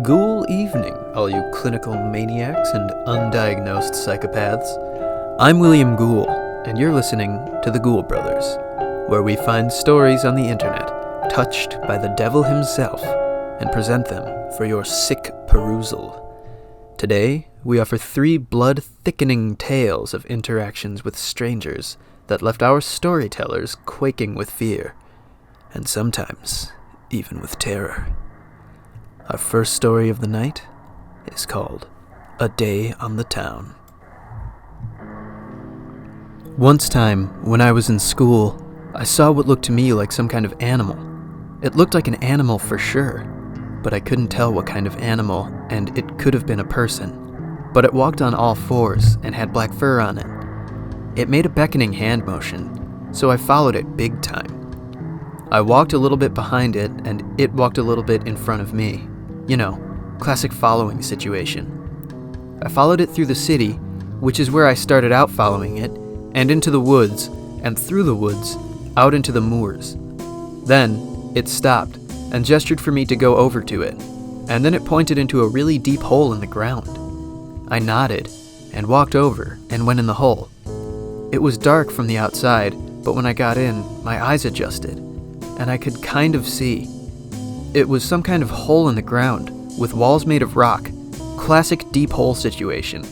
Ghoul evening, all you clinical maniacs and undiagnosed psychopaths. I'm William Ghoul, and you're listening to the Ghoul Brothers, where we find stories on the internet touched by the devil himself and present them for your sick perusal. Today, we offer 3 blood-thickening tales of interactions with strangers that left our storytellers quaking with fear, and sometimes even with terror. Our first story of the night is called A Day on the Town. Once time, when I was in school, I saw what looked to me like some kind of animal. It looked like an animal for sure, but I couldn't tell what kind of animal, and it could have been a person. But it walked on all 4s and had black fur on it. It made a beckoning hand motion, so I followed it big time. I walked a little bit behind it, and it walked a little bit in front of me. You know, classic following situation. I followed it through the city, which is where I started out following it, and into the woods, and through the woods, out into the moors. Then, it stopped, and gestured for me to go over to it, and then it pointed into a really deep hole in the ground. I nodded, and walked over, and went in the hole. It was dark from the outside, but when I got in, my eyes adjusted, and I could kind of see. It was some kind of hole in the ground, with walls made of rock. Classic deep hole situation.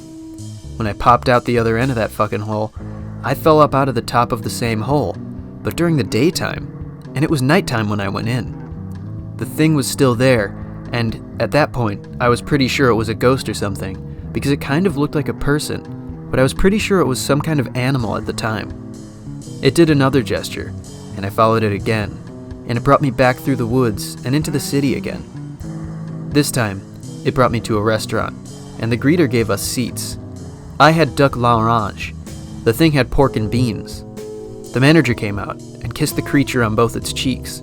When I popped out the other end of that fucking hole, I fell up out of the top of the same hole, but during the daytime, and it was nighttime when I went in. The thing was still there, and at that point, I was pretty sure it was a ghost or something, because it kind of looked like a person, but I was pretty sure it was some kind of animal at the time. It did another gesture, and I followed it again, and it brought me back through the woods and into the city again. This time, it brought me to a restaurant, and the greeter gave us seats. I had duck l'orange. The thing had pork and beans. The manager came out and kissed the creature on both its cheeks.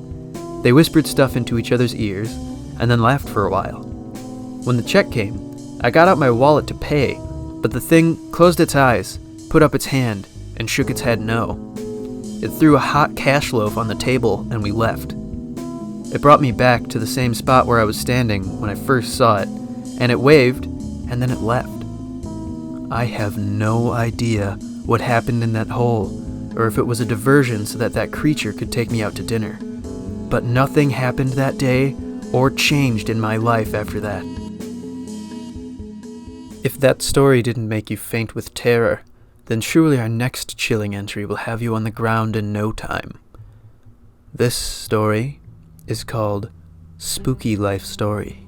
They whispered stuff into each other's ears, and then laughed for a while. When the check came, I got out my wallet to pay, but the thing closed its eyes, put up its hand, and shook its head no. It threw a hot cash loaf on the table, and we left. It brought me back to the same spot where I was standing when I first saw it, and it waved, and then it left. I have no idea what happened in that hole, or if it was a diversion so that creature could take me out to dinner. But nothing happened that day, or changed in my life after that. If that story didn't make you faint with terror, then surely our next chilling entry will have you on the ground in no time. This story is called Spooky Life Story.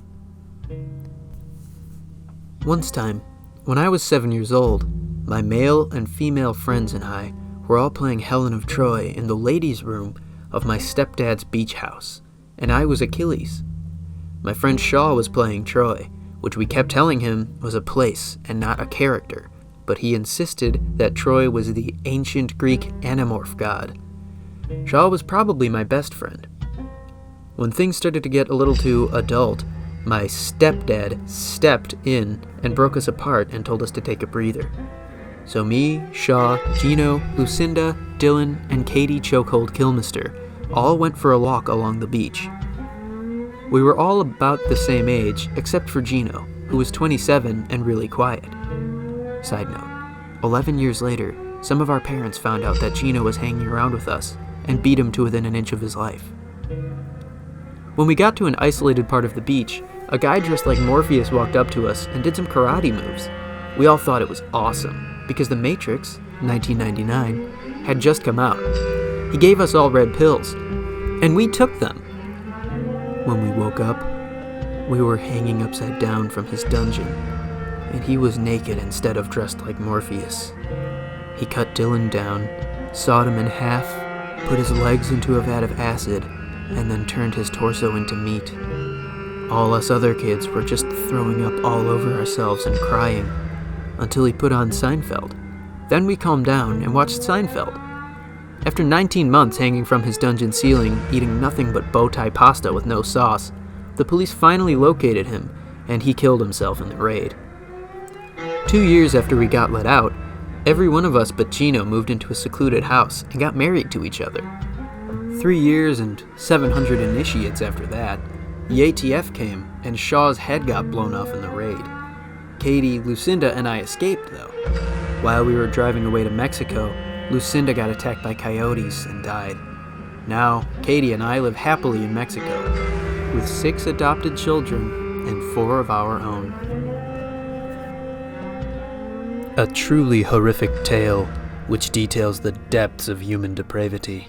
Once time, when I was 7 years old, my male and female friends and I were all playing Helen of Troy in the ladies' room of my stepdad's beach house, and I was Achilles. My friend Shaw was playing Troy, which we kept telling him was a place and not a character, but he insisted that Troy was the ancient Greek anamorph god. Shaw was probably my best friend. When things started to get a little too adult, my stepdad stepped in and broke us apart and told us to take a breather. So me, Shaw, Gino, Lucinda, Dylan, and Katie Chokehold Kilmister all went for a walk along the beach. We were all about the same age, except for Gino, who was 27 and really quiet. Side note, 11 years later, some of our parents found out that Gino was hanging around with us and beat him to within an inch of his life. When we got to an isolated part of the beach, a guy dressed like Morpheus walked up to us and did some karate moves. We all thought it was awesome, because The Matrix, 1999, had just come out. He gave us all red pills, and we took them. When we woke up, we were hanging upside down from his dungeon, and he was naked instead of dressed like Morpheus. He cut Dylan down, sawed him in half, put his legs into a vat of acid, and then turned his torso into meat. All us other kids were just throwing up all over ourselves and crying, until he put on Seinfeld. Then we calmed down and watched Seinfeld. After 19 months hanging from his dungeon ceiling, eating nothing but bow tie pasta with no sauce, the police finally located him, and he killed himself in the raid. 2 years after we got let out, every one of us but Gino moved into a secluded house and got married to each other. 3 years and 700 initiates after that, The ATF came, and Shaw's head got blown off in the raid. Katie, Lucinda, and I escaped, though. While we were driving away to Mexico, Lucinda got attacked by coyotes and died. Now, Katie and I live happily in Mexico, with 6 adopted children and 4 of our own. A truly horrific tale which details the depths of human depravity.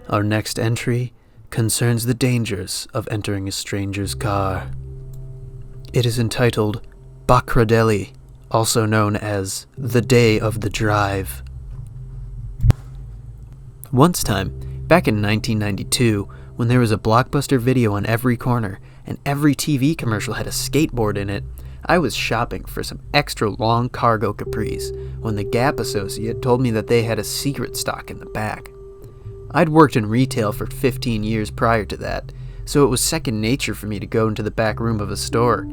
Our next entry concerns the dangers of entering a stranger's car. It is entitled Bacradeli, also known as The Day of the Drive. Once time, back in 1992, when there was a Blockbuster video on every corner and every TV commercial had a skateboard in it, I was shopping for some extra long cargo capris when the Gap associate told me that they had a secret stock in the back. I'd worked in retail for 15 years prior to that, so it was second nature for me to go into the back room of a store.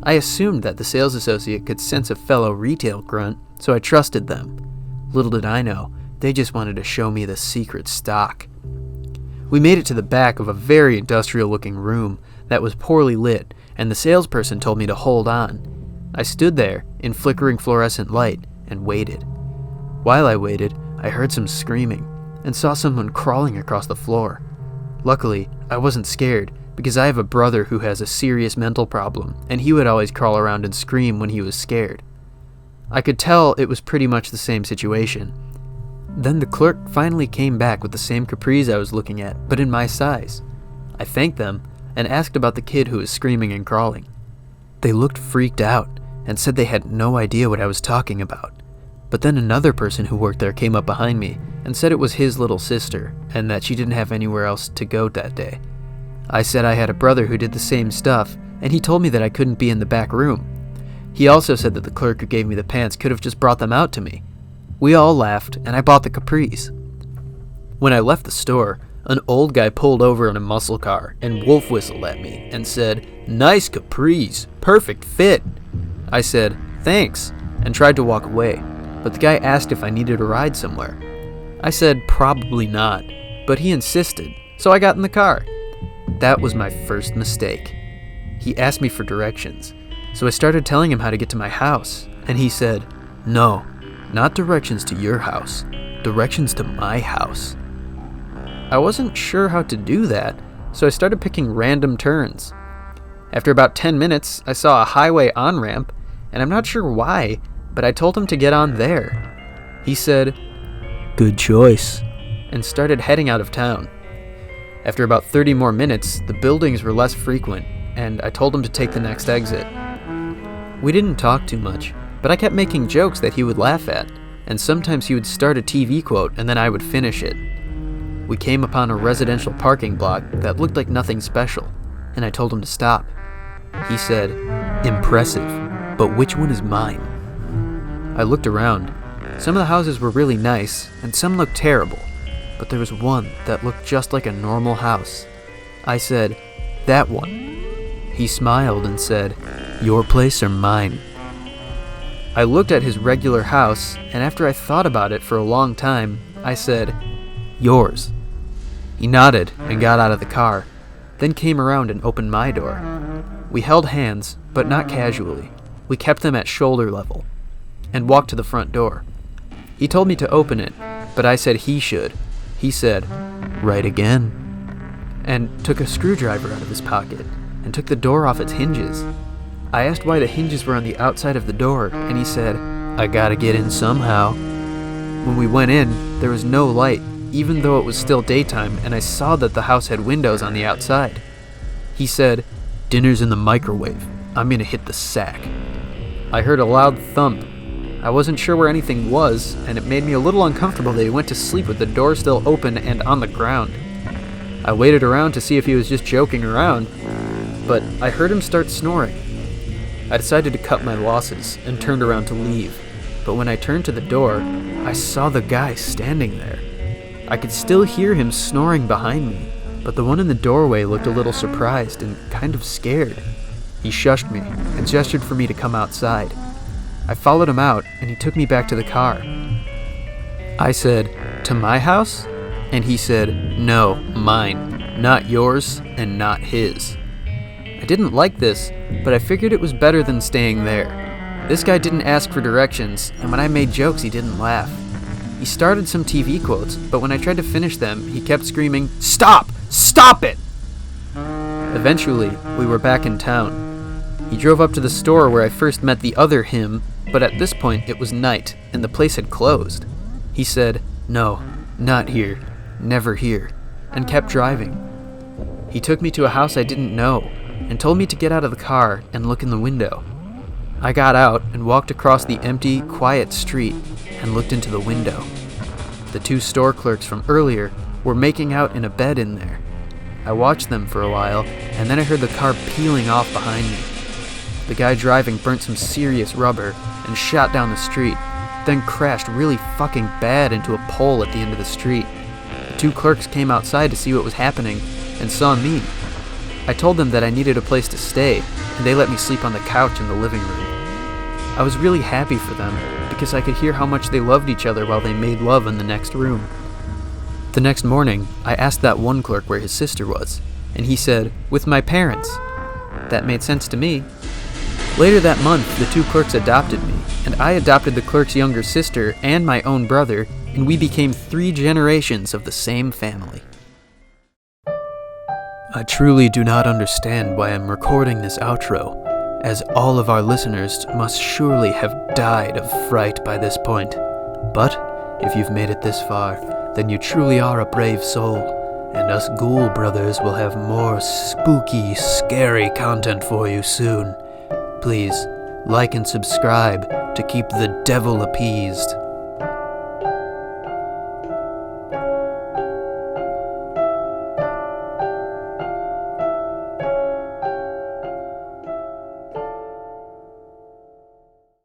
I assumed that the sales associate could sense a fellow retail grunt, so I trusted them. Little did I know, they just wanted to show me the secret stock. We made it to the back of a very industrial-looking room that was poorly lit, and the salesperson told me to hold on. I stood there in flickering fluorescent light and waited. While I waited, I heard some screaming and saw someone crawling across the floor. Luckily, I wasn't scared because I have a brother who has a serious mental problem, and he would always crawl around and scream when he was scared. I could tell it was pretty much the same situation. Then the clerk finally came back with the same capris I was looking at, but in my size. I thanked them and asked about the kid who was screaming and crawling. They looked freaked out and said they had no idea what I was talking about. But then another person who worked there came up behind me and said it was his little sister and that she didn't have anywhere else to go that day. I said I had a brother who did the same stuff, and he told me that I couldn't be in the back room. He also said that the clerk who gave me the pants could have just brought them out to me. We all laughed, and I bought the capris. When I left the store, an old guy pulled over in a muscle car and wolf whistled at me and said, "Nice capris, perfect fit." I said, "Thanks," and tried to walk away, but the guy asked if I needed a ride somewhere. I said probably not, but he insisted, so I got in the car. That was my first mistake. He asked me for directions, so I started telling him how to get to my house, and he said, "No, not directions to your house, directions to my house." I wasn't sure how to do that, so I started picking random turns. After about 10 minutes, I saw a highway on-ramp, and I'm not sure why, but I told him to get on there. He said, "Good choice," and started heading out of town. After about 30 more minutes, the buildings were less frequent, and I told him to take the next exit. We didn't talk too much, but I kept making jokes that he would laugh at, and sometimes he would start a TV quote and then I would finish it. We came upon a residential parking block that looked like nothing special, and I told him to stop. He said, "Impressive, but which one is mine?" I looked around. Some of the houses were really nice, and some looked terrible, but there was one that looked just like a normal house. I said, "That one." He smiled and said, "Your place or mine?" I looked at his regular house, and after I thought about it for a long time, I said, "Yours." He nodded and got out of the car, then came around and opened my door. We held hands, but not casually. We kept them at shoulder level, and walked to the front door. He told me to open it, but I said he should. He said, "Right again," and took a screwdriver out of his pocket and took the door off its hinges. I asked why the hinges were on the outside of the door, and he said, "I gotta get in somehow." When we went in, there was no light, even though it was still daytime, and I saw that the house had windows on the outside. He said, "Dinner's in the microwave. I'm gonna hit the sack." I heard a loud thump. I wasn't sure where anything was, and it made me a little uncomfortable that he went to sleep with the door still open and on the ground. I waited around to see if he was just joking around, but I heard him start snoring. I decided to cut my losses and turned around to leave, but when I turned to the door, I saw the guy standing there. I could still hear him snoring behind me, but the one in the doorway looked a little surprised and kind of scared. He shushed me and gestured for me to come outside. I followed him out, and he took me back to the car. I said, "To my house?" And he said, "No, mine. Not yours, and not his." I didn't like this, but I figured it was better than staying there. This guy didn't ask for directions, and when I made jokes, he didn't laugh. He started some TV quotes, but when I tried to finish them, he kept screaming, "Stop! Stop it!" Eventually, we were back in town. He drove up to the store where I first met the other him, but at this point it was night, and the place had closed. He said, "No, not here, never here," and kept driving. He took me to a house I didn't know, and told me to get out of the car and look in the window. I got out and walked across the empty, quiet street and looked into the window. The two store clerks from earlier were making out in a bed in there. I watched them for a while, and then I heard the car peeling off behind me. The guy driving burnt some serious rubber and shot down the street, then crashed really fucking bad into a pole at the end of the street. The two clerks came outside to see what was happening and saw me. I told them that I needed a place to stay, and they let me sleep on the couch in the living room. I was really happy for them, because I could hear how much they loved each other while they made love in the next room. The next morning, I asked that one clerk where his sister was, and he said, "With my parents." That made sense to me. Later that month, the two clerks adopted me, and I adopted the clerk's younger sister and my own brother, and we became 3 generations of the same family. I truly do not understand why I'm recording this outro, as all of our listeners must surely have died of fright by this point. But if you've made it this far, then you truly are a brave soul, and us Ghoul brothers will have more spooky, scary content for you soon. Please, like and subscribe to keep the devil appeased.